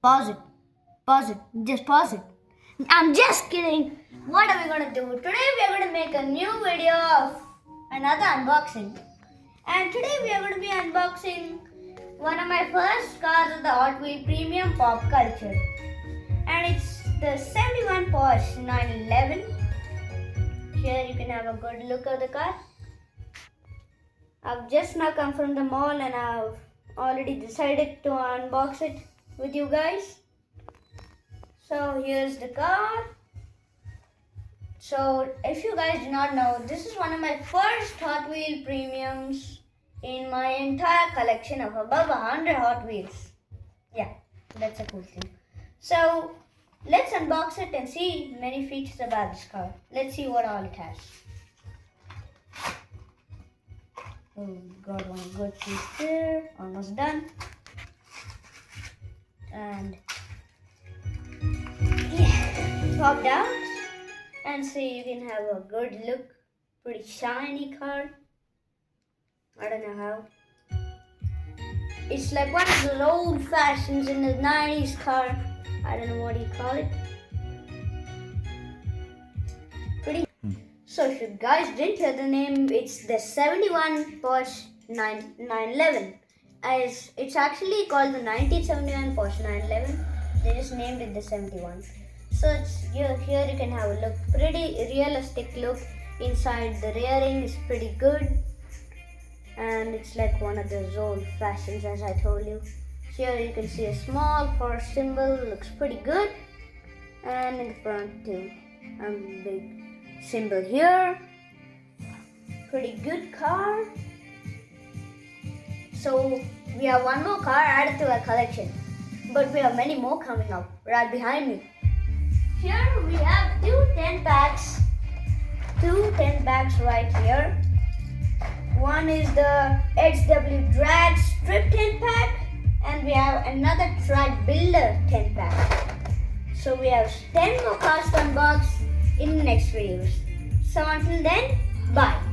Pause it. Pause it. Just pause it. I'm just kidding. What are we gonna do? Today we are gonna make a new video of another unboxing. And today we are gonna be unboxing one of my first cars of the Hot Wheels Premium Pop Culture. And it's the 71 Porsche 911. Here you can have a good look at the car. I've just now come from the mall and I've already decided to unbox it with you guys. So here's the car. So if you guys do not know, this is one of my first Hot Wheels premiums in my entire collection of above 100 Hot Wheels. Yeah, that's a cool thing. So let's unbox it and see many features about this car. Let's see what all it has. Oh, got one good piece there, almost done. And yeah, popped out. And see, you can have a good look, pretty shiny car. I don't know how. It's like one of those old fashions in the 90s car. I don't know what you call it. Pretty. So if you guys didn't hear the name, it's the 71 Porsche 911. As it's actually called the 1971 Porsche 911. They just named it the 71. So here you can have a look, pretty realistic look. Inside the rearing is pretty good. And it's like one of those old fashions, as I told you. Here you can see a small Porsche symbol, looks pretty good. And in the front too, a big symbol here. Pretty good car. So we have one more car added to our collection, but we have many more coming up right behind me. Here we have two 10 packs right here. One is the XW Drag Strip 10 pack, and we have another Track Builder 10 pack. So we have 10 more cars to unbox in the next videos. So until then, bye.